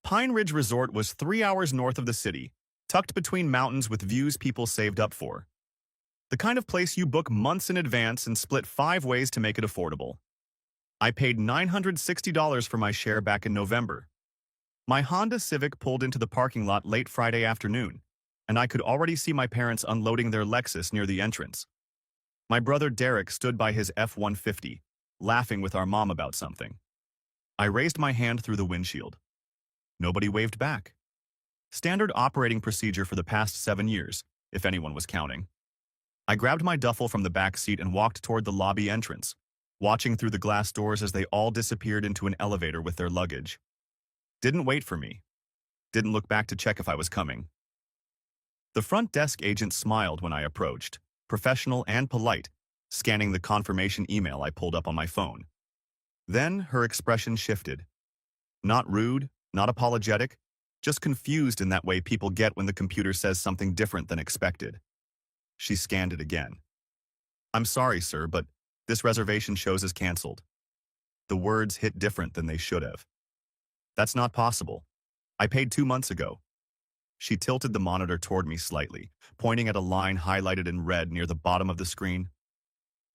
Pine Ridge Resort was 3 hours north of the city, tucked between mountains with views people saved up for. The kind of place you book months in advance and split 5 ways to make it affordable. I paid $960 for my share back in November. My Honda Civic pulled into the parking lot late Friday afternoon, and I could already see my parents unloading their Lexus near the entrance. My brother Derek stood by his F-150, laughing with our mom about something. I raised my hand through the windshield. Nobody waved back. Standard operating procedure for the past 7 years, if anyone was counting. I grabbed my duffel from the back seat and walked toward the lobby entrance, watching through the glass doors as they all disappeared into an elevator with their luggage. Didn't wait for me. Didn't look back to check if I was coming. The front desk agent smiled when I approached, professional and polite, scanning the confirmation email I pulled up on my phone. Then her expression shifted. Not rude, not apologetic, just confused in that way people get when the computer says something different than expected. She scanned it again. "I'm sorry, sir, but this reservation shows as canceled." The words hit different than they should have. "That's not possible. I paid 2 months ago." She tilted the monitor toward me slightly, pointing at a line highlighted in red near the bottom of the screen.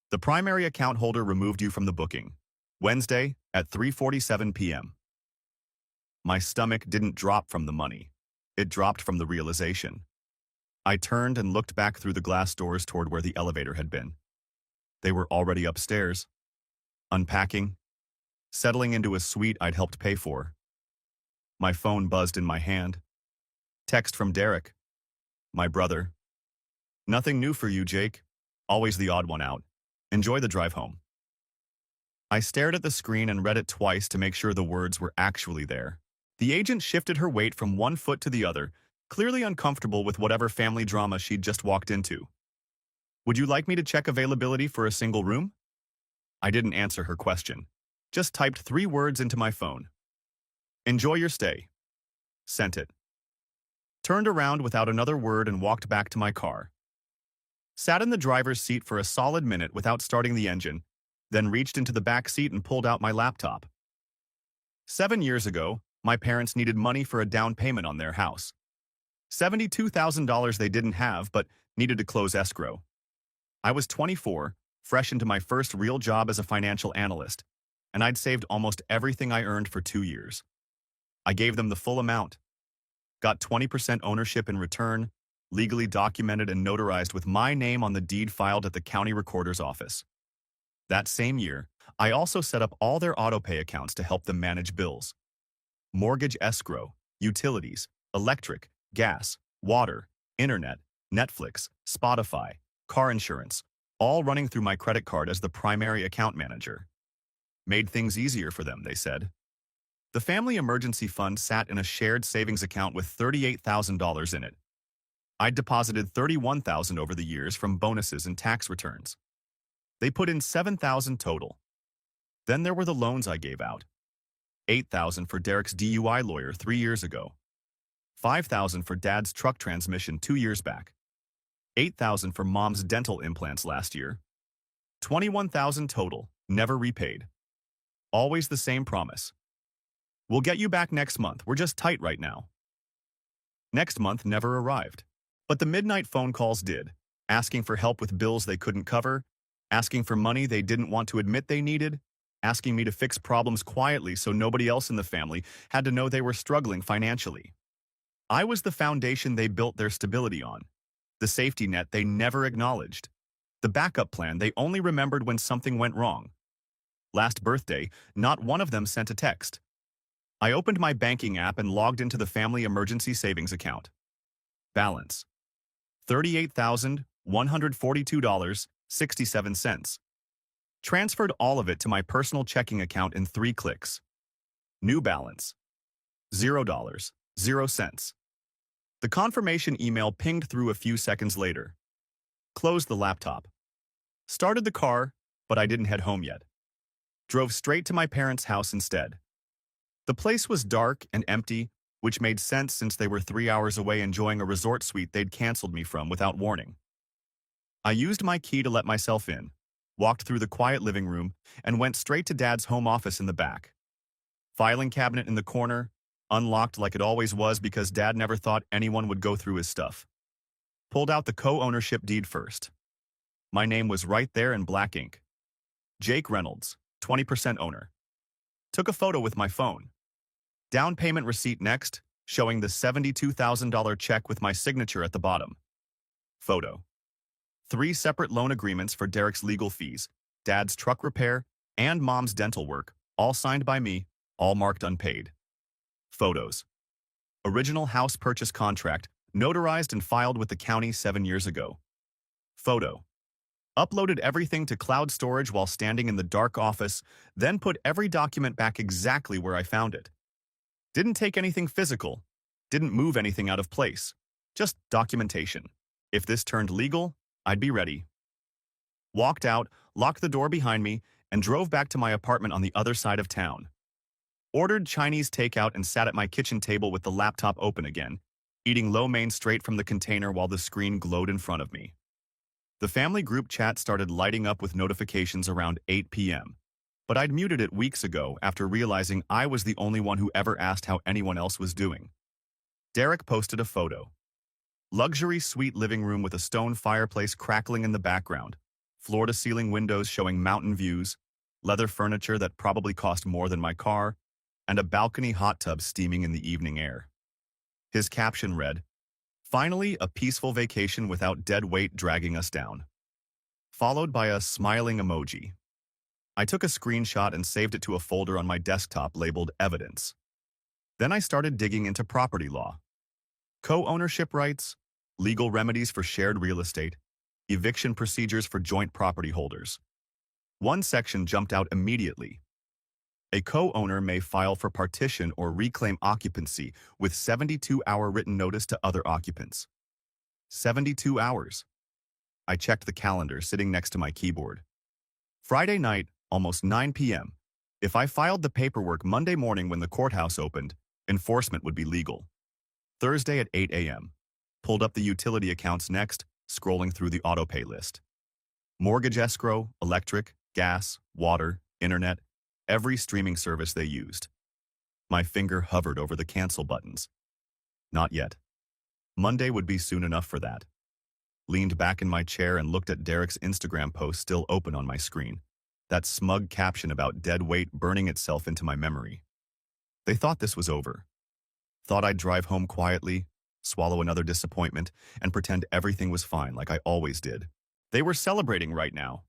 "The primary account holder removed you from the booking. Wednesday at 3:47 p.m. My stomach didn't drop from the money. It dropped from the realization. I turned and looked back through the glass doors toward where the elevator had been. They were already upstairs, unpacking, settling into a suite I'd helped pay for. My phone buzzed in my hand. Text from Derek, my brother. "Nothing new for you, Jake. Always the odd one out. Enjoy the drive home." I stared at the screen and read it twice to make sure the words were actually there. The agent shifted her weight from one foot to the other, clearly uncomfortable with whatever family drama she'd just walked into. "Would you like me to check availability for a single room?" I didn't answer her question, just typed 3 words into my phone. "Enjoy your stay." Sent it. Turned around without another word and walked back to my car. Sat in the driver's seat for a solid minute without starting the engine, then reached into the back seat and pulled out my laptop. 7 years ago, my parents needed money for a down payment on their house. $72,000 they didn't have, but needed to close escrow. I was 24, fresh into my first real job as a financial analyst, and I'd saved almost everything I earned for 2 years. I gave them the full amount. Got 20% ownership in return, legally documented and notarized with my name on the deed filed at the county recorder's office. That same year, I also set up all their autopay accounts to help them manage bills. Mortgage escrow, utilities, electric, gas, water, internet, Netflix, Spotify, car insurance, all running through my credit card as the primary account manager. Made things easier for them, they said. The family emergency fund sat in a shared savings account with $38,000 in it. I'd deposited $31,000 over the years from bonuses and tax returns. They put in $7,000 total. Then there were the loans I gave out. $8,000 for Derek's DUI lawyer 3 years ago. $5,000 for Dad's truck transmission 2 years back. $8,000 for Mom's dental implants last year. $21,000 total, never repaid. Always the same promise. "We'll get you back next month, we're just tight right now." Next month never arrived. But the midnight phone calls did, asking for help with bills they couldn't cover, asking for money they didn't want to admit they needed, asking me to fix problems quietly so nobody else in the family had to know they were struggling financially. I was the foundation they built their stability on, the safety net they never acknowledged, the backup plan they only remembered when something went wrong. Last birthday, not one of them sent a text. I opened my banking app and logged into the family emergency savings account. Balance: $38,142.67. Transferred all of it to my personal checking account in 3 clicks. New balance: $0, 0 cents. The confirmation email pinged through a few seconds later. Closed the laptop. Started the car, but I didn't head home yet. Drove straight to my parents' house instead. The place was dark and empty, which made sense since they were 3 hours away enjoying a resort suite they'd canceled me from without warning. I used my key to let myself in, walked through the quiet living room, and went straight to Dad's home office in the back. Filing cabinet in the corner, Unlocked like it always was because Dad never thought anyone would go through his stuff. Pulled out the co-ownership deed first. My name was right there in black ink. Jake Reynolds, 20% owner. Took a photo with my phone. Down payment receipt next, showing the $72,000 check with my signature at the bottom. Photo. 3 separate loan agreements for Derek's legal fees, Dad's truck repair, and Mom's dental work, all signed by me, all marked unpaid. Photos. Original house purchase contract, notarized and filed with the county 7 years ago. Photo. Uploaded everything to cloud storage while standing in the dark office, then put every document back exactly where I found it. Didn't take anything physical, didn't move anything out of place, just documentation. If this turned legal, I'd be ready. Walked out, locked the door behind me, and drove back to my apartment on the other side of town. Ordered Chinese takeout and sat at my kitchen table with the laptop open again, eating lo mein straight from the container while the screen glowed in front of me. The family group chat started lighting up with notifications around 8 p.m., but I'd muted it weeks ago after realizing I was the only one who ever asked how anyone else was doing. Derek posted a photo. Luxury suite living room with a stone fireplace crackling in the background, floor-to-ceiling windows showing mountain views, leather furniture that probably cost more than my car, and a balcony hot tub steaming in the evening air. His caption read, "Finally, a peaceful vacation without dead weight dragging us down," followed by a smiling emoji. I took a screenshot and saved it to a folder on my desktop labeled Evidence. Then I started digging into property law. Co-ownership rights, legal remedies for shared real estate, eviction procedures for joint property holders. One section jumped out immediately. A co-owner may file for partition or reclaim occupancy with 72-hour written notice to other occupants. 72 hours. I checked the calendar sitting next to my keyboard. Friday night, almost 9 p.m. If I filed the paperwork Monday morning when the courthouse opened, enforcement would be legal. Thursday at 8 a.m. Pulled up the utility accounts next, scrolling through the autopay list. Mortgage escrow, electric, gas, water, internet, every streaming service they used. My finger hovered over the cancel buttons. Not yet. Monday would be soon enough for that. Leaned back in my chair and looked at Derek's Instagram post still open on my screen. That smug caption about dead weight burning itself into my memory. They thought this was over. Thought I'd drive home quietly, swallow another disappointment, and pretend everything was fine like I always did. They were celebrating right now.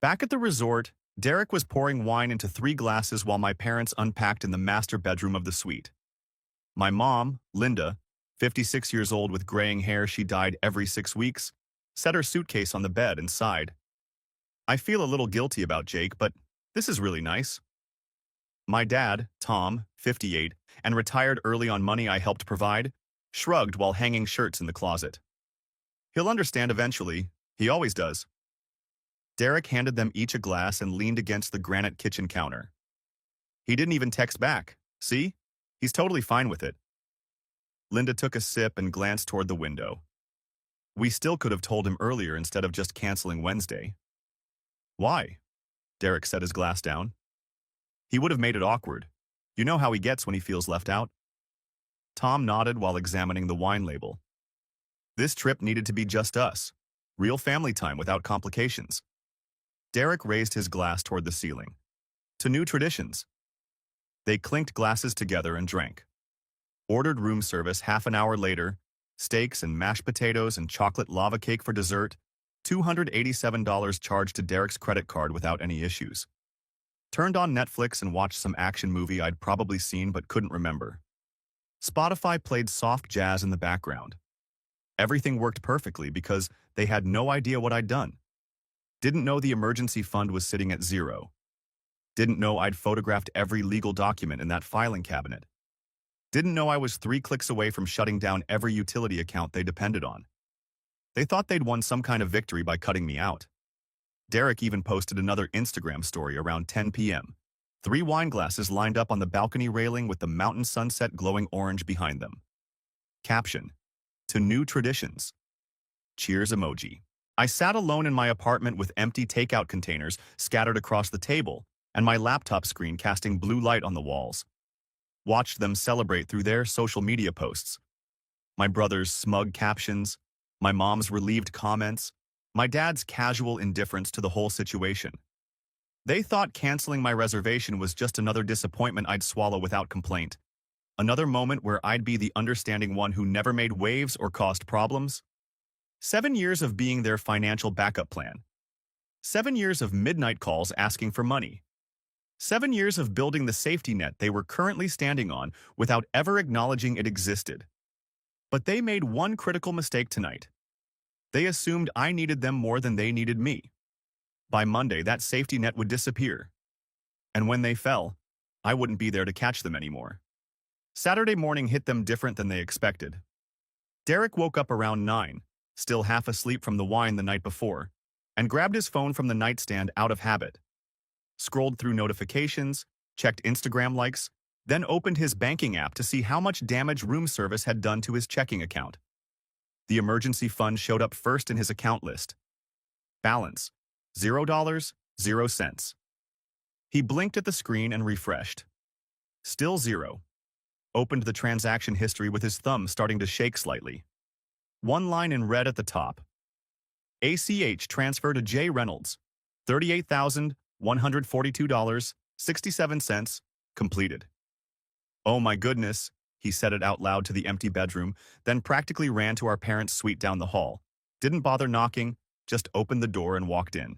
Back at the resort, Derek was pouring wine into 3 glasses while my parents unpacked in the master bedroom of the suite. My mom, Linda, 56 years old with graying hair she dyed every 6 weeks, set her suitcase on the bed and sighed. I feel a little guilty about Jake, but this is really nice. My dad, Tom, 58, and retired early on money I helped provide, shrugged while hanging shirts in the closet. He'll understand eventually. He always does. Derek handed them each a glass and leaned against the granite kitchen counter. He didn't even text back. See? He's totally fine with it. Linda took a sip and glanced toward the window. We still could have told him earlier instead of just canceling Wednesday. Why? Derek set his glass down. He would have made it awkward. You know how he gets when he feels left out. Tom nodded while examining the wine label. This trip needed to be just us. Real family time without complications. Derek raised his glass toward the ceiling. To new traditions. They clinked glasses together and drank. Ordered room service half an hour later, steaks and mashed potatoes and chocolate lava cake for dessert, $287 charged to Derek's credit card without any issues. Turned on Netflix and watched some action movie I'd probably seen but couldn't remember. Spotify played soft jazz in the background. Everything worked perfectly because they had no idea what I'd done. Didn't know the emergency fund was sitting at 0. Didn't know I'd photographed every legal document in that filing cabinet. Didn't know I was 3 clicks away from shutting down every utility account they depended on. They thought they'd won some kind of victory by cutting me out. Derek even posted another Instagram story around 10 p.m. 3 wine glasses lined up on the balcony railing with the mountain sunset glowing orange behind them. Caption: To new traditions. Cheers emoji. I sat alone in my apartment with empty takeout containers scattered across the table and my laptop screen casting blue light on the walls. watched them celebrate through their social media posts. My brother's smug captions, my mom's relieved comments, my dad's casual indifference to the whole situation. They thought canceling my reservation was just another disappointment I'd swallow without complaint. Another moment where I'd be the understanding one who never made waves or caused problems. 7 years of being their financial backup plan. 7 years of midnight calls asking for money. 7 years of building the safety net they were currently standing on without ever acknowledging it existed. But they made one critical mistake tonight. They assumed I needed them more than they needed me. By Monday, that safety net would disappear. And when they fell, I wouldn't be there to catch them anymore. Saturday morning hit them different than they expected. Derek woke up around 9, still half asleep from the wine the night before, and grabbed his phone from the nightstand out of habit. Scrolled through notifications, checked Instagram likes, then opened his banking app to see how much damage room service had done to his checking account. The emergency fund showed up first in his account list. Balance: $0, 0 cents. He blinked at the screen and refreshed. Still zero. Opened the transaction history with his thumb starting to shake slightly. One line in red at the top. ACH transfer to J. Reynolds. $38,142.67. Completed. Oh my goodness, he said it out loud to the empty bedroom, then practically ran to our parents' suite down the hall. Didn't bother knocking, just opened the door and walked in.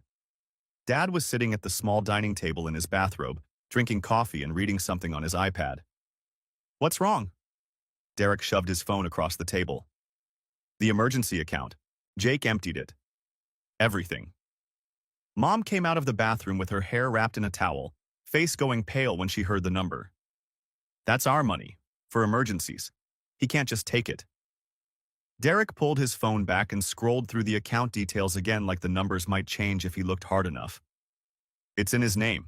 Dad was sitting at the small dining table in his bathrobe, drinking coffee and reading something on his iPad. What's wrong? Derek shoved his phone across the table. The emergency account. Jake emptied it. Everything. Mom came out of the bathroom with her hair wrapped in a towel, face going pale when she heard the number. That's our money. For emergencies. He can't just take it. Derek pulled his phone back and scrolled through the account details again like the numbers might change if he looked hard enough. It's in his name.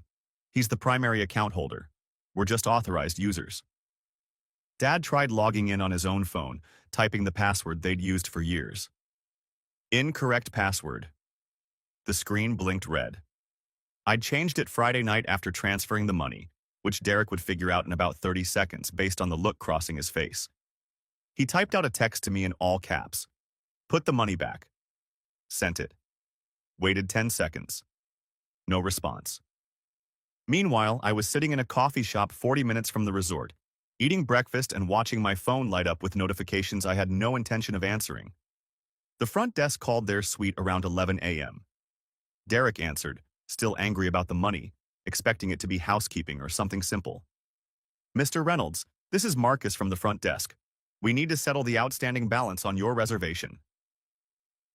He's the primary account holder. We're just authorized users. Dad tried logging in on his own phone, typing the password they'd used for years. Incorrect password. The screen blinked red. I'd changed it Friday night after transferring the money, which Derek would figure out in about 30 seconds based on the look crossing his face. He typed out a text to me in all caps. Put the money back. Sent it. Waited 10 seconds. No response. Meanwhile, I was sitting in a coffee shop 40 minutes from the resort, eating breakfast and watching my phone light up with notifications I had no intention of answering. The front desk called their suite around 11 a.m. Derek answered, still angry about the money, expecting it to be housekeeping or something simple. Mr. Reynolds, this is Marcus from the front desk. We need to settle the outstanding balance on your reservation.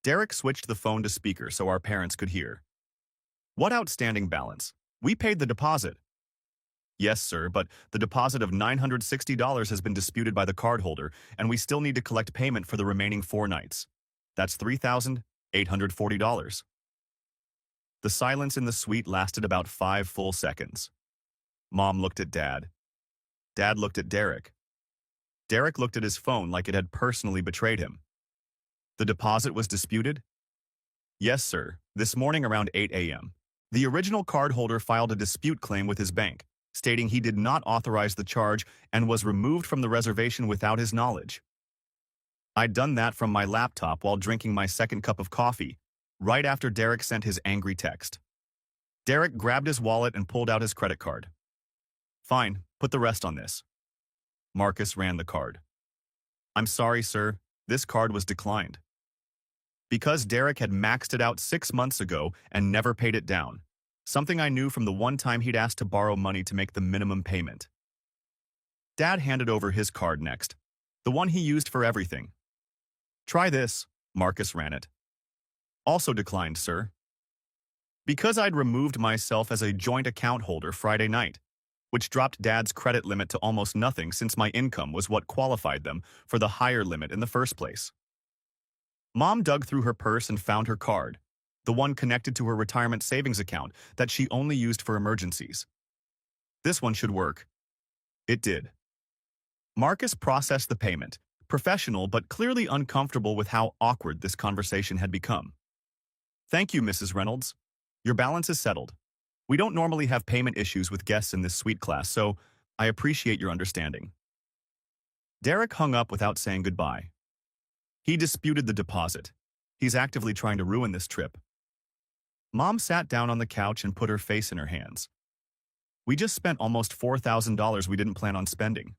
Derek switched the phone to speaker so our parents could hear. What outstanding balance? We paid the deposit. Yes, sir, but the deposit of $960 has been disputed by the cardholder, and we still need to collect payment for the remaining 4 nights. That's $3,840. The silence in the suite lasted about 5 full seconds. Mom looked at Dad. Dad looked at Derek. Derek looked at his phone like it had personally betrayed him. The deposit was disputed? Yes, sir. This morning around 8 a.m. The original cardholder filed a dispute claim with his bank, stating he did not authorize the charge and was removed from the reservation without his knowledge. I'd done that from my laptop while drinking my second cup of coffee, right after Derek sent his angry text. Derek grabbed his wallet and pulled out his credit card. Fine, put the rest on this. Marcus ran the card. I'm sorry, sir, this card was declined. Because Derek had maxed it out 6 months ago and never paid it down, something I knew from the one time he'd asked to borrow money to make the minimum payment. Dad handed over his card next, the one he used for everything. Try this, Marcus ran it. Also declined, sir. Because I'd removed myself as a joint account holder Friday night, which dropped Dad's credit limit to almost nothing since my income was what qualified them for the higher limit in the first place. Mom dug through her purse and found her card, the one connected to her retirement savings account that she only used for emergencies. This one should work. It did. Marcus processed the payment, professional but clearly uncomfortable with how awkward this conversation had become. Thank you, Mrs. Reynolds. Your balance is settled. We don't normally have payment issues with guests in this suite class, so I appreciate your understanding. Derek hung up without saying goodbye. He disputed the deposit. He's actively trying to ruin this trip. Mom sat down on the couch and put her face in her hands. We just spent almost $4,000 we didn't plan on spending.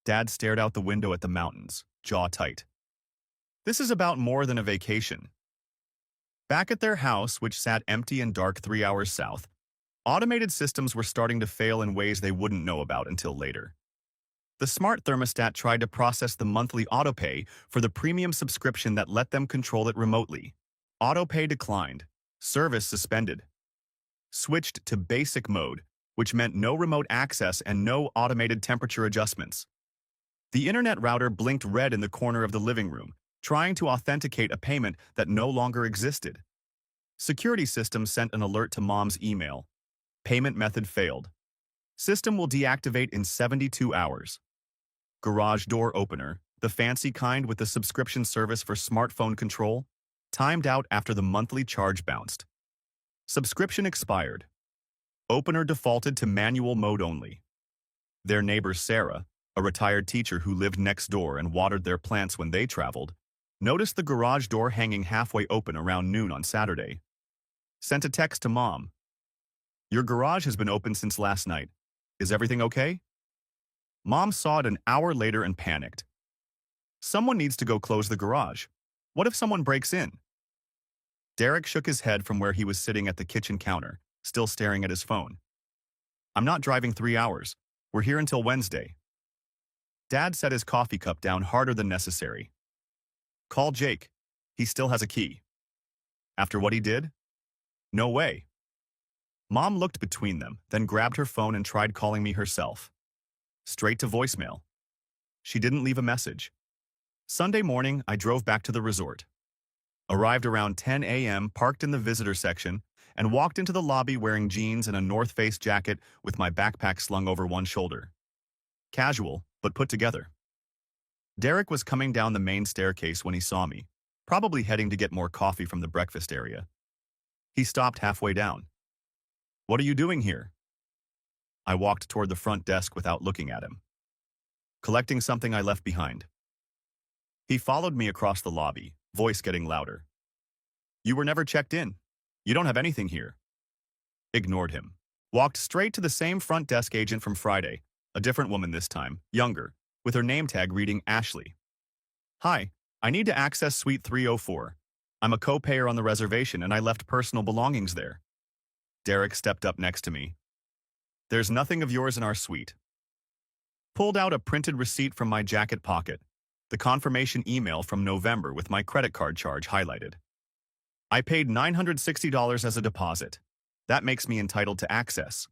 Dad stared out the window at the mountains, jaw tight. This is about more than a vacation. Back at their house, which sat empty and dark 3 hours south, automated systems were starting to fail in ways they wouldn't know about until later. The smart thermostat tried to process the monthly autopay for the premium subscription that let them control it remotely. Autopay declined. Service suspended. Switched to basic mode, which meant no remote access and no automated temperature adjustments. The internet router blinked red in the corner of the living room, trying to authenticate a payment that no longer existed. Security system sent an alert to Mom's email. Payment method failed. System will deactivate in 72 hours. Garage door opener, the fancy kind with the subscription service for smartphone control, timed out after the monthly charge bounced. Subscription expired. Opener defaulted to manual mode only. Their neighbor Sarah, a retired teacher who lived next door and watered their plants when they traveled, noticed the garage door hanging halfway open around noon on Saturday. Sent a text to Mom. Your garage has been open since last night. Is everything okay? Mom saw it an hour later and panicked. Someone needs to go close the garage. What if someone breaks in? Derek shook his head from where he was sitting at the kitchen counter, still staring at his phone. I'm not driving 3 hours. We're here until Wednesday. Dad set his coffee cup down harder than necessary. Call Jake. He still has a key. After what he did? No way. Mom looked between them, then grabbed her phone and tried calling me herself. Straight to voicemail. She didn't leave a message. Sunday morning, I drove back to the resort. Arrived around 10 a.m., parked in the visitor section, and walked into the lobby wearing jeans and a North Face jacket with my backpack slung over one shoulder. Casual, but put together. Derek was coming down the main staircase when he saw me, probably heading to get more coffee from the breakfast area. He stopped halfway down. What are you doing here? I walked toward the front desk without looking at him. Collecting something I left behind. He followed me across the lobby, voice getting louder. You were never checked in. You don't have anything here. Ignored him. Walked straight to the same front desk agent from Friday, a different woman this time, younger, with her name tag reading Ashley. Hi, I need to access Suite 304. I'm a co-payer on the reservation and I left personal belongings there. Derek stepped up next to me. There's nothing of yours in our suite. Pulled out a printed receipt from my jacket pocket, the confirmation email from November with my credit card charge highlighted. I paid $960 as a deposit. That makes me entitled to access.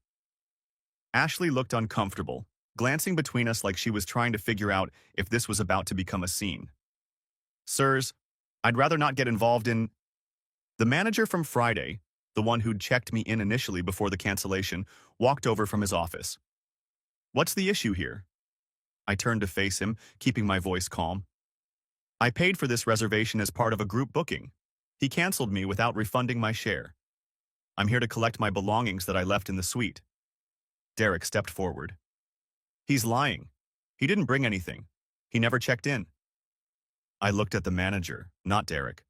Ashley looked uncomfortable, glancing between us like she was trying to figure out if this was about to become a scene. Sirs, I'd rather not get involved in... The manager from Friday, the one who'd checked me in initially before the cancellation, walked over from his office. What's the issue here? I turned to face him, keeping my voice calm. I paid for this reservation as part of a group booking. He canceled me without refunding my share. I'm here to collect my belongings that I left in the suite. Derek stepped forward. He's lying. He didn't bring anything. He never checked in. I looked at the manager, not Derek.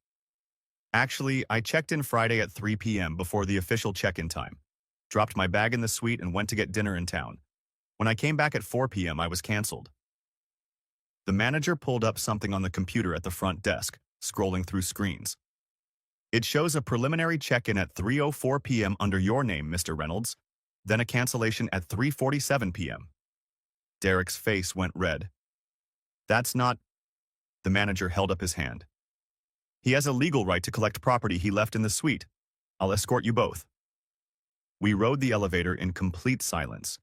Actually, I checked in Friday at 3 p.m. before the official check-in time. Dropped my bag in the suite and went to get dinner in town. When I came back at 4 p.m., I was canceled. The manager pulled up something on the computer at the front desk, scrolling through screens. It shows a preliminary check-in at 3:04 p.m. under your name, Mr. Reynolds, then a cancellation at 3:47 p.m. Derek's face went red. That's not... The manager held up his hand. He has a legal right to collect property he left in the suite. I'll escort you both. We rode the elevator in complete silence.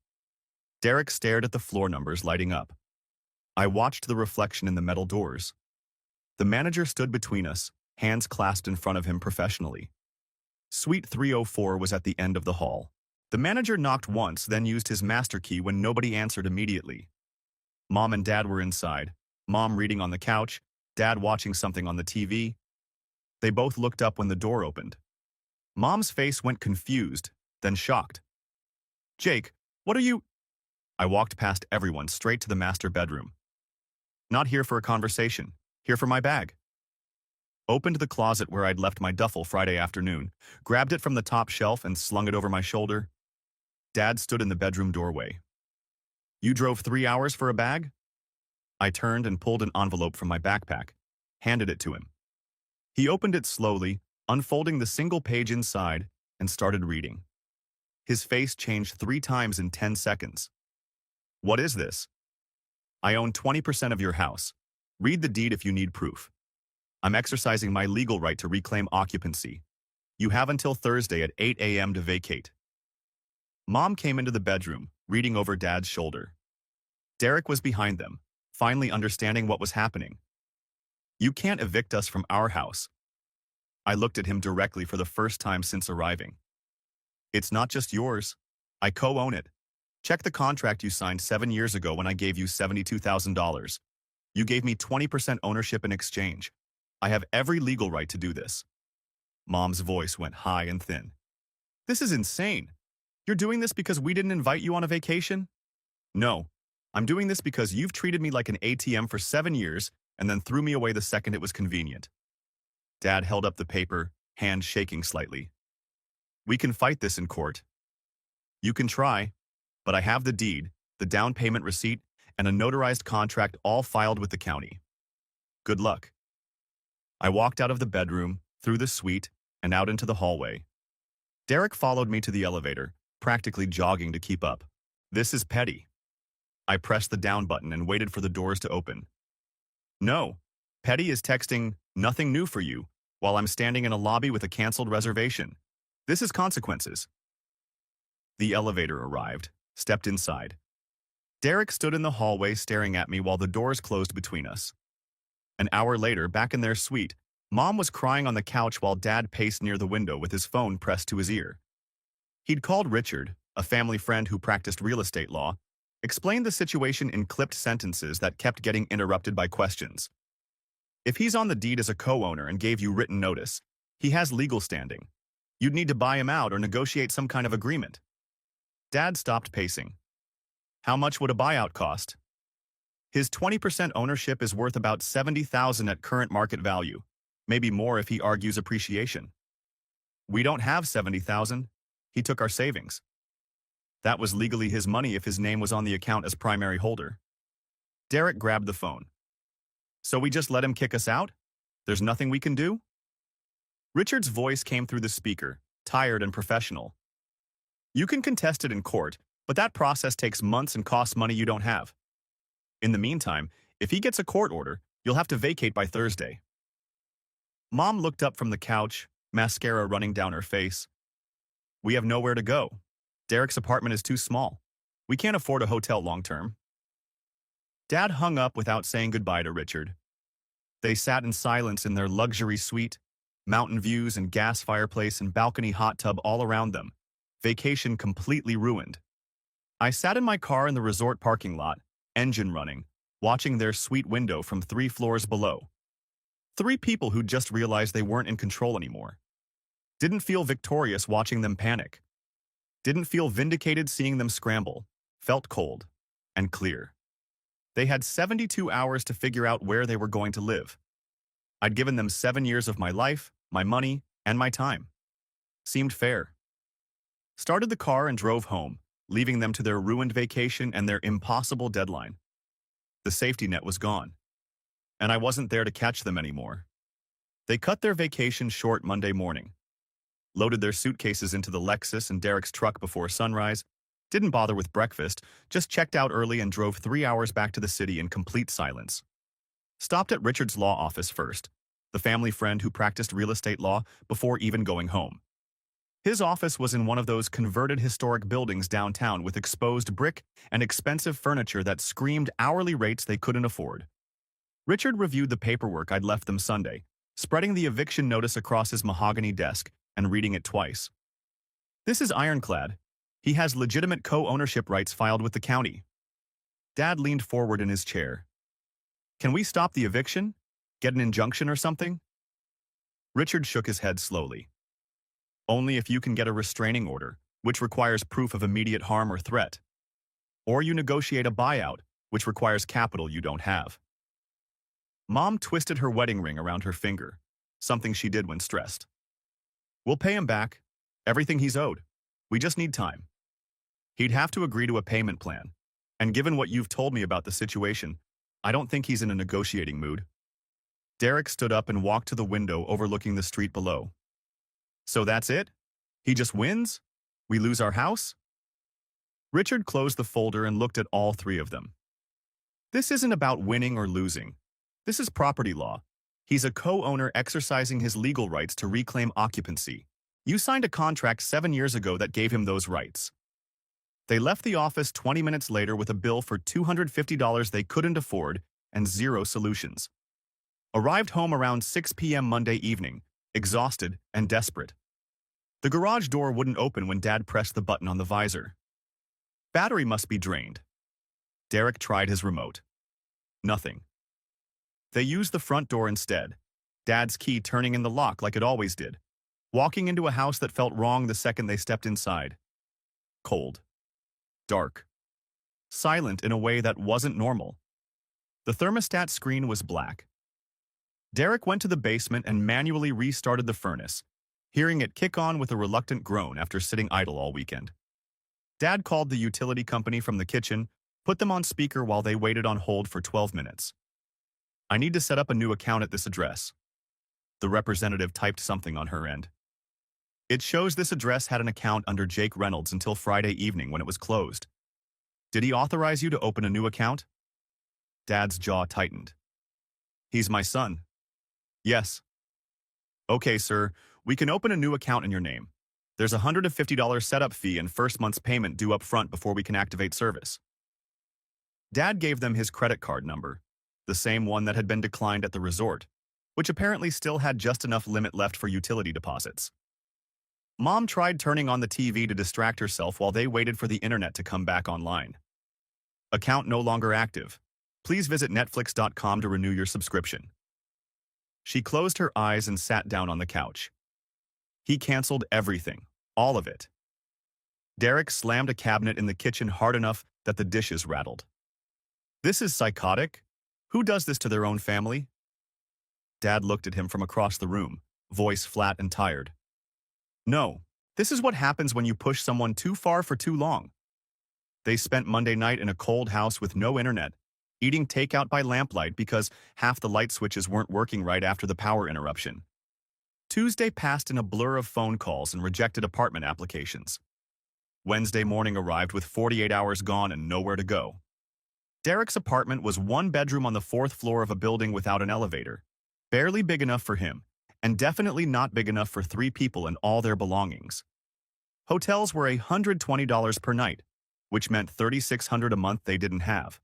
Derek stared at the floor numbers lighting up. I watched the reflection in the metal doors. The manager stood between us, hands clasped in front of him professionally. Suite 304 was at the end of the hall. The manager knocked once, then used his master key when nobody answered immediately. Mom and Dad were inside, Mom reading on the couch, Dad watching something on the TV. They both looked up when the door opened. Mom's face went confused, then shocked. Jake, what are you... I walked past everyone straight to the master bedroom. Not here for a conversation, here for my bag. Opened the closet where I'd left my duffel Friday afternoon, grabbed it from the top shelf and slung it over my shoulder. Dad stood in the bedroom doorway. "You drove 3 hours for a bag?" I turned and pulled an envelope from my backpack, handed it to him. He opened it slowly, unfolding the single page inside, and started reading. His face changed 3 times in 10 seconds. "What is this?" "I own 20% of your house. Read the deed if you need proof. I'm exercising my legal right to reclaim occupancy. You have until Thursday at 8 a.m. to vacate." Mom came into the bedroom, reading over Dad's shoulder. Derek was behind them, finally understanding what was happening. "You can't evict us from our house." I looked at him directly for the first time since arriving. "It's not just yours. I co-own it. Check the contract you signed 7 years ago when I gave you $72,000. You gave me 20% ownership in exchange. I have every legal right to do this." Mom's voice went high and thin. "This is insane. You're doing this because we didn't invite you on a vacation?" "No. I'm doing this because you've treated me like an ATM for 7 years and then threw me away the second it was convenient." Dad held up the paper, hand shaking slightly. "We can fight this in court." "You can try, but I have the deed, the down payment receipt, and a notarized contract all filed with the county. Good luck." I walked out of the bedroom, through the suite, and out into the hallway. Derek followed me to the elevator, practically jogging to keep up. "This is petty." I pressed the down button and waited for the doors to open. "No, petty is texting, 'Nothing new for you,' while I'm standing in a lobby with a canceled reservation. This is consequences." The elevator arrived, stepped inside. Derek stood in the hallway staring at me while the doors closed between us. An hour later, back in their suite, Mom was crying on the couch while Dad paced near the window with his phone pressed to his ear. He'd called Richard, a family friend who practiced real estate law, explained the situation in clipped sentences that kept getting interrupted by questions. "If he's on the deed as a co-owner and gave you written notice, he has legal standing. You'd need to buy him out or negotiate some kind of agreement." Dad stopped pacing. "How much would a buyout cost?" "His 20% ownership is worth about $70,000 at current market value, maybe more if he argues appreciation." "We don't have $70,000. He took our savings." "That was legally his money if his name was on the account as primary holder." Derek grabbed the phone. "So we just let him kick us out? There's nothing we can do?" Richard's voice came through the speaker, tired and professional. "You can contest it in court, but that process takes months and costs money you don't have. In the meantime, if he gets a court order, you'll have to vacate by Thursday." Mom looked up from the couch, mascara running down her face. "We have nowhere to go. Derek's apartment is too small. We can't afford a hotel long-term." Dad hung up without saying goodbye to Richard. They sat in silence in their luxury suite, mountain views and gas fireplace and balcony hot tub all around them, vacation completely ruined. I sat in my car in the resort parking lot, engine running, watching their suite window from 3 floors below. 3 people who just realized they weren't in control anymore. Didn't feel victorious watching them panic. Didn't feel vindicated seeing them scramble. Felt cold and clear. They had 72 hours to figure out where they were going to live. I'd given them 7 years of my life, my money, and my time. Seemed fair. Started the car and drove home, leaving them to their ruined vacation and their impossible deadline. The safety net was gone, and I wasn't there to catch them anymore. They cut their vacation short Monday morning, loaded their suitcases into the Lexus and Derek's truck before sunrise, didn't bother with breakfast, just checked out early and drove 3 hours back to the city in complete silence. Stopped at Richard's law office first, the family friend who practiced real estate law, before even going home. His office was in one of those converted historic buildings downtown with exposed brick and expensive furniture that screamed hourly rates they couldn't afford. Richard reviewed the paperwork I'd left them Sunday, spreading the eviction notice across his mahogany desk and reading it twice. "This is ironclad. He has legitimate co-ownership rights filed with the county." Dad leaned forward in his chair. "Can we stop the eviction? Get an injunction or something?" Richard shook his head slowly. "Only if you can get a restraining order, which requires proof of immediate harm or threat." or you negotiate a buyout, which requires capital you don't have. Mom twisted her wedding ring around her finger, something she did when stressed. We'll pay him back, everything he's owed. We just need time. He'd have to agree to a payment plan, and given what you've told me about the situation, I don't think he's in a negotiating mood. Derek stood up and walked to the window overlooking the street below. So that's it? He just wins? We lose our house? Richard closed the folder and looked at all three of them. This isn't about winning or losing. This is property law. He's a co-owner exercising his legal rights to reclaim occupancy. You signed a contract 7 years ago that gave him those rights. They left the office 20 minutes later with a bill for $250 they couldn't afford and zero solutions. Arrived home around 6 p.m. Monday evening, exhausted and desperate. The garage door wouldn't open when Dad pressed the button on the visor. Battery must be drained. Derek tried his remote. Nothing. They used the front door instead, Dad's key turning in the lock like it always did, walking into a house that felt wrong the second they stepped inside. Cold. Dark. Silent in a way that wasn't normal. The thermostat screen was black. Derek went to the basement and manually restarted the furnace, hearing it kick on with a reluctant groan after sitting idle all weekend. Dad called the utility company from the kitchen, put them on speaker while they waited on hold for 12 minutes. I need to set up a new account at this address. The representative typed something on her end. It shows this address had an account under Jake Reynolds until Friday evening when it was closed. Did he authorize you to open a new account? Dad's jaw tightened. He's my son. Yes. Okay, sir, we can open a new account in your name. There's a $150 setup fee and first month's payment due up front before we can activate service. Dad gave them his credit card number, the same one that had been declined at the resort, which apparently still had just enough limit left for utility deposits. Mom tried turning on the TV to distract herself while they waited for the internet to come back online. Account no longer active. Please visit netflix.com to renew your subscription. She closed her eyes and sat down on the couch. He canceled everything, all of it. Derek slammed a cabinet in the kitchen hard enough that the dishes rattled. This is psychotic? Who does this to their own family? Dad looked at him from across the room, voice flat and tired. No, this is what happens when you push someone too far for too long. They spent Monday night in a cold house with no internet, eating takeout by lamplight because half the light switches weren't working right after the power interruption. Tuesday passed in a blur of phone calls and rejected apartment applications. Wednesday morning arrived with 48 hours gone and nowhere to go. Derek's apartment was one bedroom on the 4th floor of a building without an elevator, barely big enough for him, and definitely not big enough for 3 people and all their belongings. Hotels were $120 per night, which meant $3,600 a month they didn't have.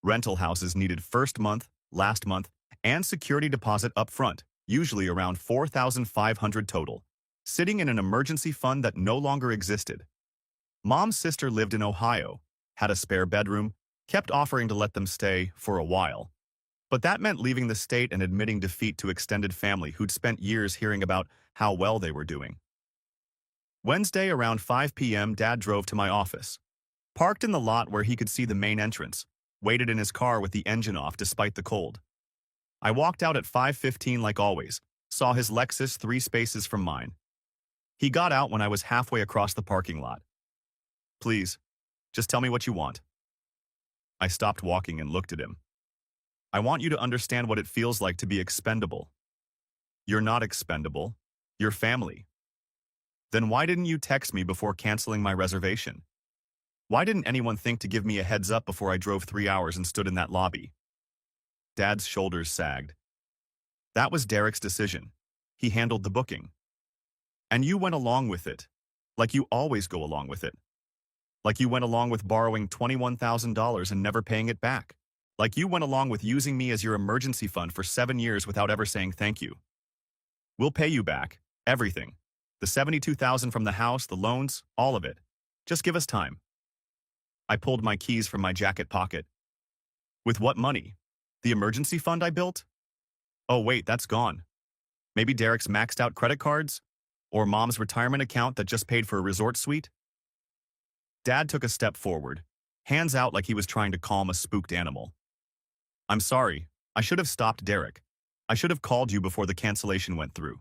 Rental houses needed first month, last month, and security deposit up front, usually around $4,500 total, sitting in an emergency fund that no longer existed. Mom's sister lived in Ohio, had a spare bedroom, kept offering to let them stay for a while. But that meant leaving the state and admitting defeat to extended family who'd spent years hearing about how well they were doing. Wednesday around 5 p.m., Dad drove to my office. Parked in the lot where he could see the main entrance, waited in his car with the engine off despite the cold. I walked out at 5:15 like always, saw his Lexus 3 spaces from mine. He got out when I was halfway across the parking lot. Please, just tell me what you want. I stopped walking and looked at him. I want you to understand what it feels like to be expendable. You're not expendable. You're family. Then why didn't you text me before canceling my reservation? Why didn't anyone think to give me a heads up before I drove 3 hours and stood in that lobby? Dad's shoulders sagged. That was Derek's decision. He handled the booking. And you went along with it, like you always go along with it. Like you went along with borrowing $21,000 and never paying it back. Like you went along with using me as your emergency fund for 7 years without ever saying thank you. We'll pay you back, everything. The $72,000 from the house, the loans, all of it. Just give us time. I pulled my keys from my jacket pocket. With what money? The emergency fund I built? Oh wait, that's gone. Maybe Derek's maxed out credit cards? Or Mom's retirement account that just paid for a resort suite? Dad took a step forward, hands out like he was trying to calm a spooked animal. I'm sorry. I should have stopped Derek. I should have called you before the cancellation went through.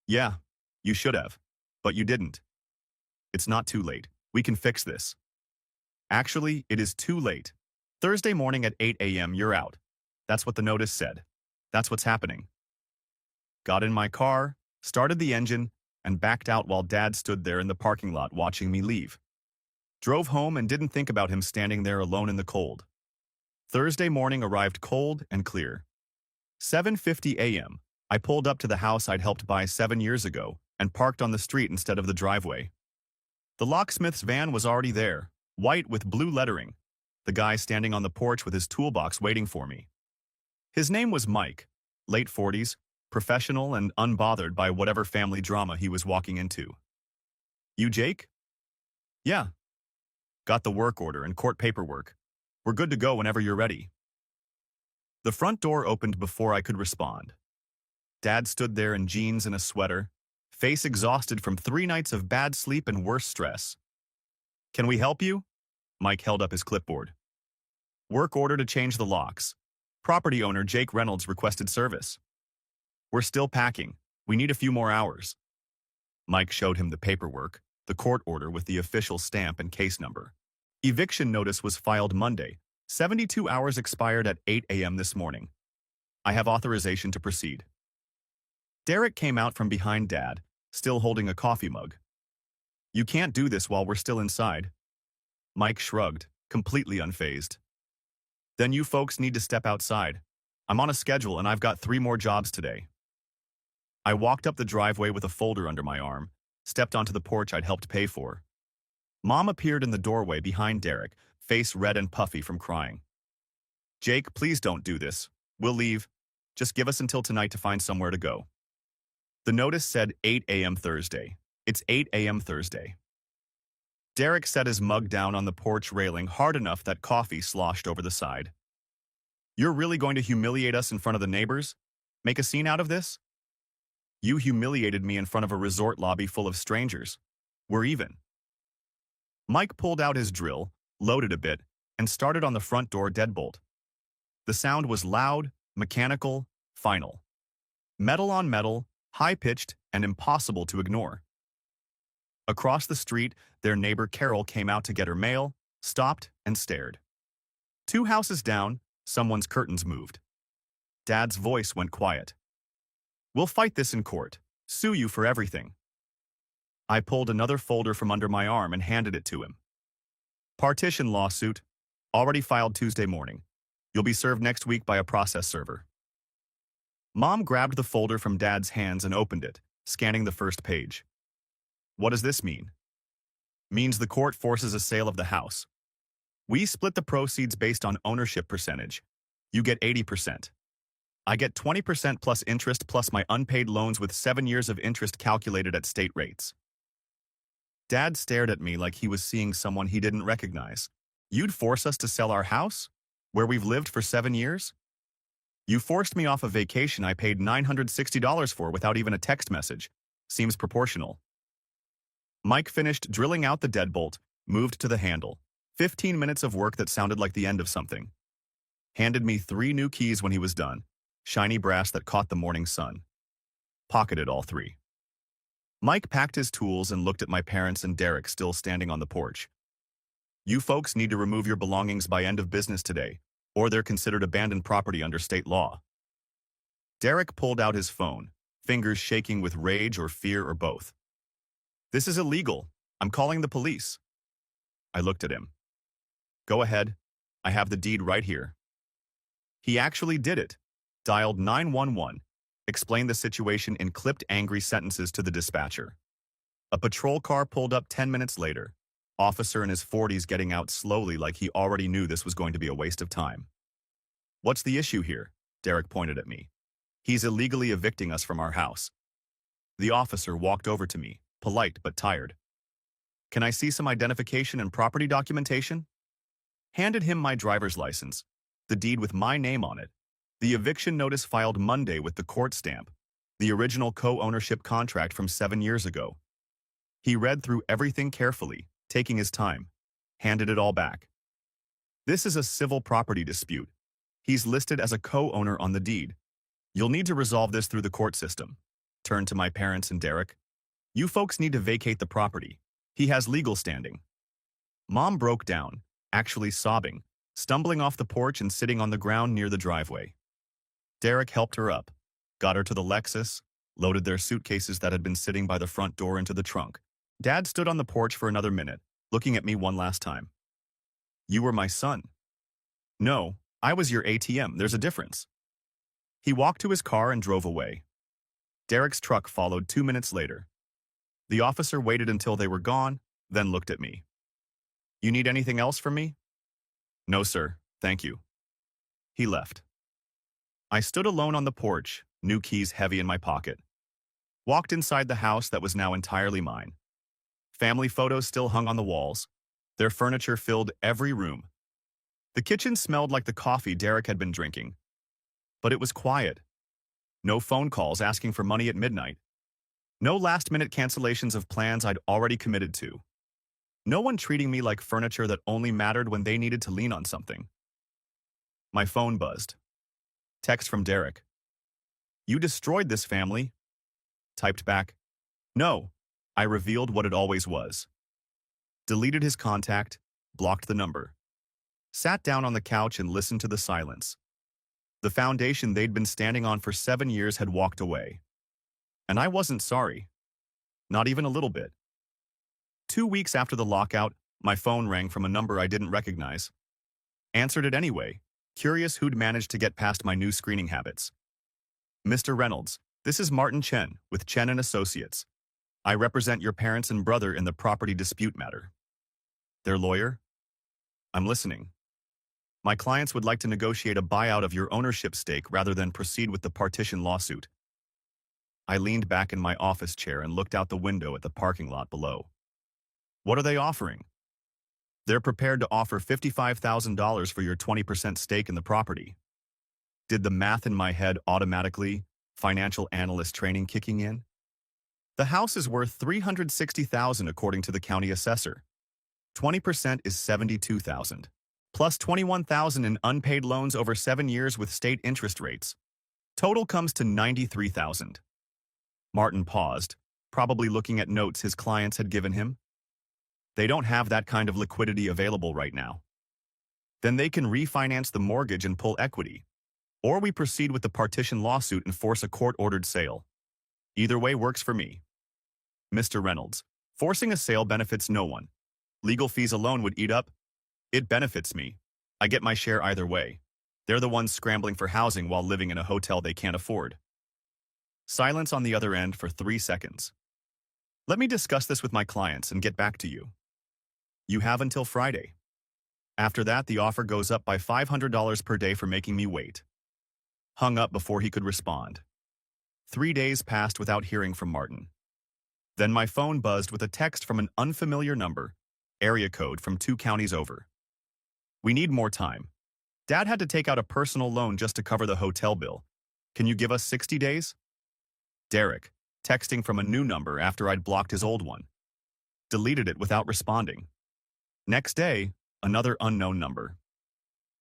Yeah, you should have. But you didn't. It's not too late. We can fix this. Actually, it is too late. Thursday morning at 8 a.m. you're out. That's what the notice said. That's what's happening. Got in my car, started the engine, and backed out while Dad stood there in the parking lot watching me leave. Drove home and didn't think about him standing there alone in the cold. Thursday morning arrived cold and clear. 7:50 a.m. I pulled up to the house I'd helped buy 7 years ago and parked on the street instead of the driveway. The locksmith's van was already there, white with blue lettering, the guy standing on the porch with his toolbox waiting for me. His name was Mike, late 40s, professional and unbothered by whatever family drama he was walking into. You Jake? Yeah. Got the work order and court paperwork. We're good to go whenever you're ready. The front door opened before I could respond. Dad stood there in jeans and a sweater, face exhausted from 3 nights of bad sleep and worse stress. Can we help you? Mike held up his clipboard. Work order to change the locks. Property owner Jake Reynolds requested service. We're still packing. We need a few more hours. Mike showed him the paperwork, the court order with the official stamp and case number. Eviction notice was filed Monday. 72 hours expired at 8 a.m. this morning. I have authorization to proceed. Derek came out from behind Dad, still holding a coffee mug. You can't do this while we're still inside. Mike shrugged, completely unfazed. Then you folks need to step outside. I'm on a schedule and I've got 3 more jobs today. I walked up the driveway with a folder under my arm, stepped onto the porch I'd helped pay for. Mom appeared in the doorway behind Derek, face red and puffy from crying. Jake, please don't do this. We'll leave. Just give us until tonight to find somewhere to go. The notice said 8 a.m. Thursday. It's 8 a.m. Thursday. Derek set his mug down on the porch railing hard enough that coffee sloshed over the side. You're really going to humiliate us in front of the neighbors? Make a scene out of this? You humiliated me in front of a resort lobby full of strangers. We're even. Mike pulled out his drill, loaded a bit, and started on the front door deadbolt. The sound was loud, mechanical, final. Metal on metal, high-pitched, and impossible to ignore. Across the street, their neighbor Carol came out to get her mail, stopped, and stared. 2 houses down, someone's curtains moved. Dad's voice went quiet. We'll fight this in court. Sue you for everything. I pulled another folder from under my arm and handed it to him. Partition lawsuit, already filed Tuesday morning. You'll be served next week by a process server. Mom grabbed the folder from Dad's hands and opened it, scanning the first page. What does this mean? Means the court forces a sale of the house. We split the proceeds based on ownership percentage. You get 80%. I get 20% plus interest plus my unpaid loans with 7 years of interest calculated at state rates. Dad stared at me like he was seeing someone he didn't recognize. You'd force us to sell our house? Where we've lived for 7 years? You forced me off a vacation I paid $960 for without even a text message. Seems proportional. Mike finished drilling out the deadbolt, moved to the handle. 15 minutes of work that sounded like the end of something. Handed me 3 new keys when he was done. Shiny brass that caught the morning sun. Pocketed all 3. Mike packed his tools and looked at my parents and Derek still standing on the porch. You folks need to remove your belongings by end of business today, or they're considered abandoned property under state law. Derek pulled out his phone, fingers shaking with rage or fear or both. This is illegal. I'm calling the police. I looked at him. Go ahead. I have the deed right here. He actually did it. Dialed 911, explained the situation in clipped angry sentences to the dispatcher. A patrol car pulled up 10 minutes later, officer in his 40s getting out slowly like he already knew this was going to be a waste of time. What's the issue here? Derek pointed at me. He's illegally evicting us from our house. The officer walked over to me, polite but tired. Can I see some identification and property documentation? Handed him my driver's license, the deed with my name on it, the eviction notice filed Monday with the court stamp, the original co-ownership contract from 7 years ago. He read through everything carefully, taking his time, handed it all back. This is a civil property dispute. He's listed as a co-owner on the deed. You'll need to resolve this through the court system. Turn to my parents and Derek. You folks need to vacate the property. He has legal standing. Mom broke down, actually sobbing, stumbling off the porch and sitting on the ground near the driveway. Derek helped her up, got her to the Lexus, loaded their suitcases that had been sitting by the front door into the trunk. Dad stood on the porch for another minute, looking at me one last time. You were my son. No, I was your ATM. There's a difference. He walked to his car and drove away. Derek's truck followed 2 minutes later. The officer waited until they were gone, then looked at me. You need anything else from me? No, sir. Thank you. He left. I stood alone on the porch, new keys heavy in my pocket. Walked inside the house that was now entirely mine. Family photos still hung on the walls. Their furniture filled every room. The kitchen smelled like the coffee Derek had been drinking. But it was quiet. No phone calls asking for money at midnight. No last-minute cancellations of plans I'd already committed to. No one treating me like furniture that only mattered when they needed to lean on something. My phone buzzed. Text from Derek. You destroyed this family. Typed back. No. I revealed what it always was. Deleted his contact, blocked the number. Sat down on the couch and listened to the silence. The foundation they'd been standing on for 7 years had walked away. And I wasn't sorry. Not even a little bit. 2 weeks after the lockout, my phone rang from a number I didn't recognize. Answered it anyway, curious who'd managed to get past my new screening habits. Mr. Reynolds, this is Martin Chen with Chen & Associates. I represent your parents and brother in the property dispute matter. Their lawyer? I'm listening. My clients would like to negotiate a buyout of your ownership stake rather than proceed with the partition lawsuit. I leaned back in my office chair and looked out the window at the parking lot below. What are they offering? They're prepared to offer $55,000 for your 20% stake in the property. Did the math in my head automatically, financial analyst training kicking in? The house is worth $360,000 according to the county assessor. 20% is $72,000, plus $21,000 in unpaid loans over 7 years with state interest rates. Total comes to $93,000. Martin paused, probably looking at notes his clients had given him. They don't have that kind of liquidity available right now. Then they can refinance the mortgage and pull equity. Or we proceed with the partition lawsuit and force a court-ordered sale. Either way works for me. Mr. Reynolds, forcing a sale benefits no one. Legal fees alone would eat up. It benefits me. I get my share either way. They're the ones scrambling for housing while living in a hotel they can't afford. Silence on the other end for 3 seconds. Let me discuss this with my clients and get back to you. You have until Friday. After that, the offer goes up by $500 per day for making me wait. Hung up before he could respond. 3 days passed without hearing from Martin. Then my phone buzzed with a text from an unfamiliar number, area code from 2 counties over. We need more time. Dad had to take out a personal loan just to cover the hotel bill. Can you give us 60 days? Derek, texting from a new number after I'd blocked his old one. Deleted it without responding. Next day, another unknown number.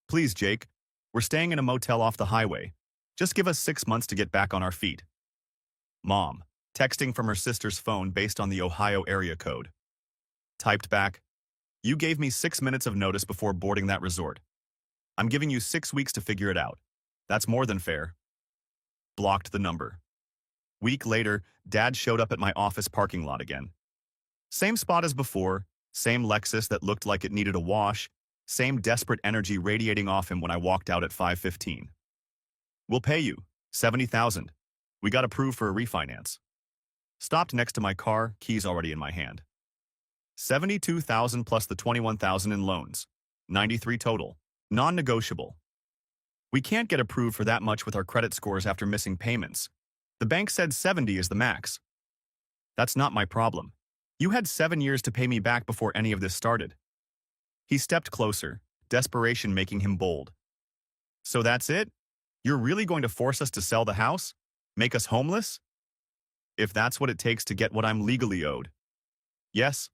Please, Jake, we're staying in a motel off the highway. Just give us 6 months to get back on our feet. Mom, texting from her sister's phone based on the Ohio area code. Typed back, you gave me 6 minutes of notice before boarding that resort. I'm giving you 6 weeks to figure it out. That's more than fair. Blocked the number. Week later, Dad showed up at my office parking lot again. Same spot as before, same Lexus that looked like it needed a wash, same desperate energy radiating off him when I walked out at 5:15. We'll pay you, $70,000. We got approved for a refinance. Stopped next to my car, keys already in my hand. $72,000 plus the $21,000 in loans. 93 total. Non-negotiable. We can't get approved for that much with our credit scores after missing payments. The bank said 70 is the max. That's not my problem. You had 7 years to pay me back before any of this started. He stepped closer, desperation making him bold. So that's it? You're really going to force us to sell the house? Make us homeless? If that's what it takes to get what I'm legally owed. Yes.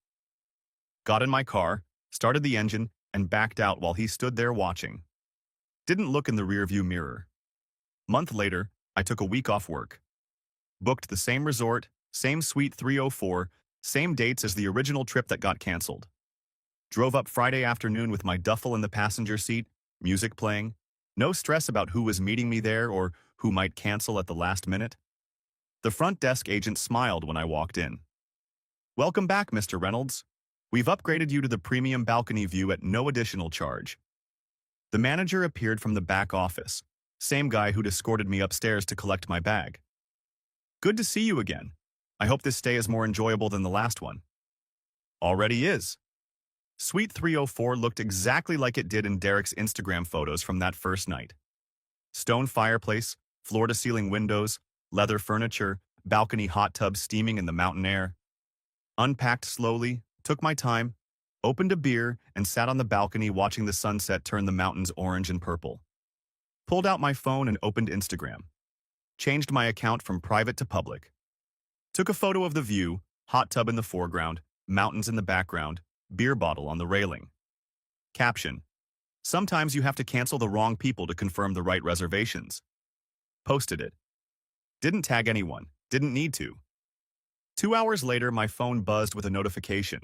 Got in my car, started the engine, and backed out while he stood there watching. Didn't look in the rearview mirror. Month later, I took a week off work. Booked the same resort, same suite 304, same dates as the original trip that got canceled. Drove up Friday afternoon with my duffel in the passenger seat, music playing. No stress about who was meeting me there or who might cancel at the last minute. The front desk agent smiled when I walked in. "Welcome back, Mr. Reynolds. We've upgraded you to the premium balcony view at no additional charge." The manager appeared from the back office, same guy who'd escorted me upstairs to collect my bag. "Good to see you again. I hope this stay is more enjoyable than the last one." "Already is." Suite 304 looked exactly like it did in Derek's Instagram photos from that first night. Stone fireplace, floor-to-ceiling windows, leather furniture, balcony hot tub steaming in the mountain air. Unpacked slowly, took my time, opened a beer, and sat on the balcony watching the sunset turn the mountains orange and purple. Pulled out my phone and opened Instagram. Changed my account from private to public. Took a photo of the view, hot tub in the foreground, mountains in the background, beer bottle on the railing. Caption: "Sometimes you have to cancel the wrong people to confirm the right reservations." Posted it. Didn't tag anyone, didn't need to. 2 hours later, my phone buzzed with a notification.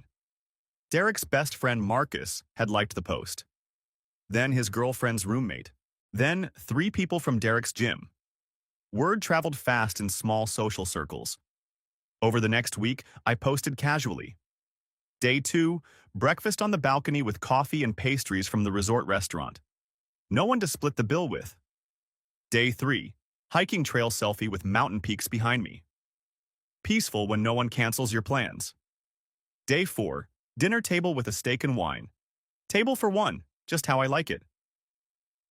Derek's best friend Marcus had liked the post. Then his girlfriend's roommate. Then 3 people from Derek's gym. Word traveled fast in small social circles. Over the next week, I posted casually. Day 2, breakfast on the balcony with coffee and pastries from the resort restaurant. No one to split the bill with. Day 3, hiking trail selfie with mountain peaks behind me. Peaceful when no one cancels your plans. Day 4, dinner table with a steak and wine. Table for one, just how I like it.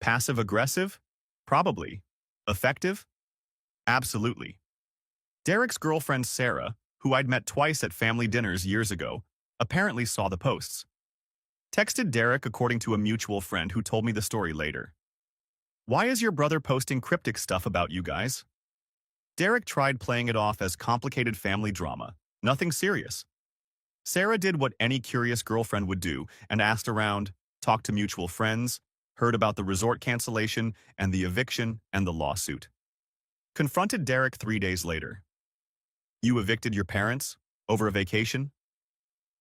Passive-aggressive? Probably. Effective? Absolutely. Derek's girlfriend Sarah, who I'd met twice at family dinners years ago, apparently saw the posts. Texted Derek according to a mutual friend who told me the story later. "Why is your brother posting cryptic stuff about you guys?" Derek tried playing it off as complicated family drama, nothing serious. Sarah did what any curious girlfriend would do and asked around, talked to mutual friends, heard about the resort cancellation and the eviction and the lawsuit. Confronted Derek 3 days later. "You evicted your parents? Over a vacation?"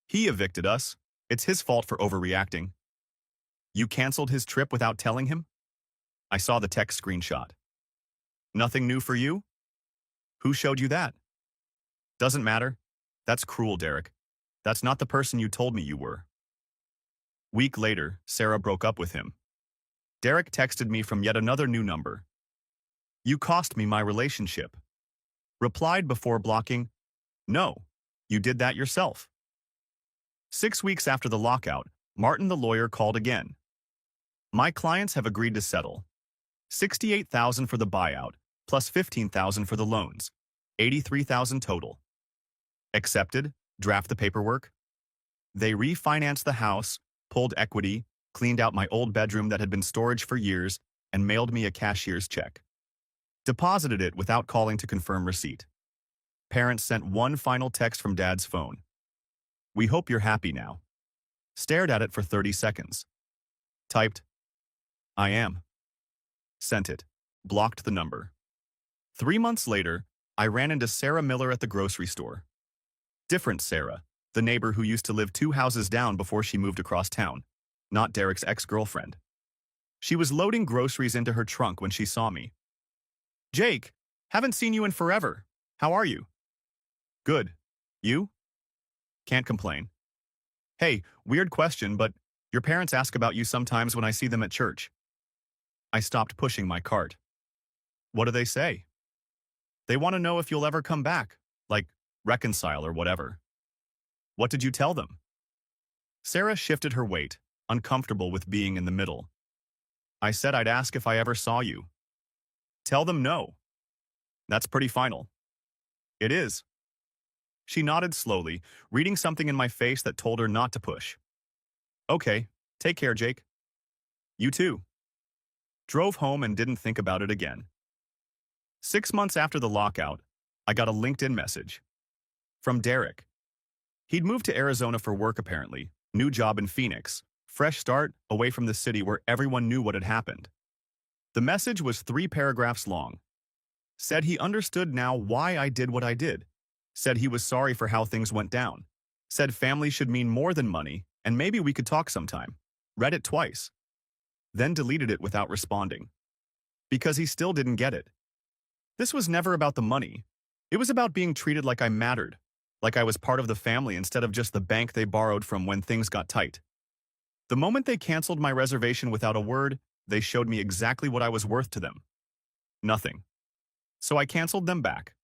"He evicted us. It's his fault for overreacting." "You canceled his trip without telling him?" I saw the text screenshot. "Nothing new for you?" "Who showed you that?" "Doesn't matter. That's cruel, Derek. That's not the person you told me you were." Week later, Sarah broke up with him. Derek texted me from yet another new number. "You cost me my relationship." Replied before blocking, "No, you did that yourself." 6 weeks after the lockout, Martin the lawyer called again. "My clients have agreed to settle. $68,000 for the buyout, plus $15,000 for the loans. $83,000 total. Accepted, draft the paperwork." They refinanced the house, pulled equity, cleaned out my old bedroom that had been storage for years, and mailed me a cashier's check. Deposited it without calling to confirm receipt. Parents sent one final text from Dad's phone. "We hope you're happy now." Stared at it for 30 seconds. Typed, "I am." Sent it. Blocked the number. 3 months later, I ran into Sarah Miller at the grocery store. Different Sarah, the neighbor who used to live 2 houses down before she moved across town, not Derek's ex-girlfriend. She was loading groceries into her trunk when she saw me. "Jake, haven't seen you in forever. How are you?" "Good. You?" "Can't complain." "Hey, weird question, but your parents ask about you sometimes when I see them at church." I stopped pushing my cart. "What do they say?" "They want to know if you'll ever come back, like reconcile or whatever." "What did you tell them?" Sarah shifted her weight, uncomfortable with being in the middle. "I said I'd ask if I ever saw you." "Tell them no." "That's pretty final." "It is." She nodded slowly, reading something in my face that told her not to push. "Okay, take care, Jake." "You too." Drove home and didn't think about it again. 6 months after the lockout, I got a LinkedIn message. From Derek. He'd moved to Arizona for work apparently, new job in Phoenix, Fresh start, away from the city where everyone knew what had happened. The message was 3 paragraphs long. Said he understood now why I did what I did. Said he was sorry for how things went down. Said family should mean more than money, and maybe we could talk sometime. Read it twice. Then deleted it without responding. Because he still didn't get it. This was never about the money. It was about being treated like I mattered, like I was part of the family instead of just the bank they borrowed from when things got tight. The moment they canceled my reservation without a word, they showed me exactly what I was worth to them. Nothing. So I canceled them back.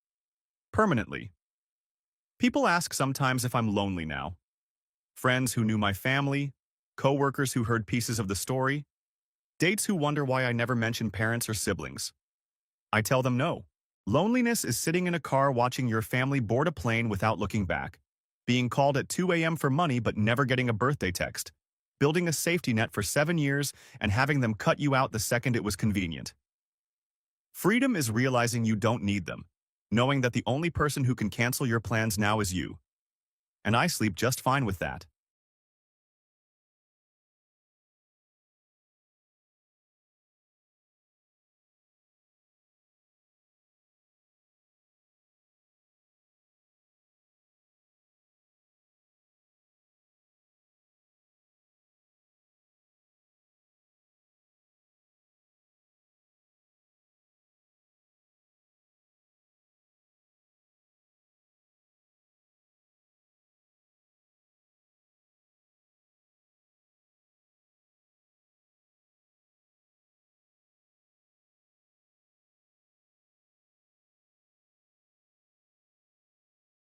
Permanently. People ask sometimes if I'm lonely now. Friends who knew my family, co-workers who heard pieces of the story, dates who wonder why I never mention parents or siblings. I tell them no. Loneliness is sitting in a car watching your family board a plane without looking back, being called at 2 a.m. for money but never getting a birthday text, building a safety net for 7 years and having them cut you out the second it was convenient. Freedom is realizing you don't need them, knowing that the only person who can cancel your plans now is you. And I sleep just fine with that.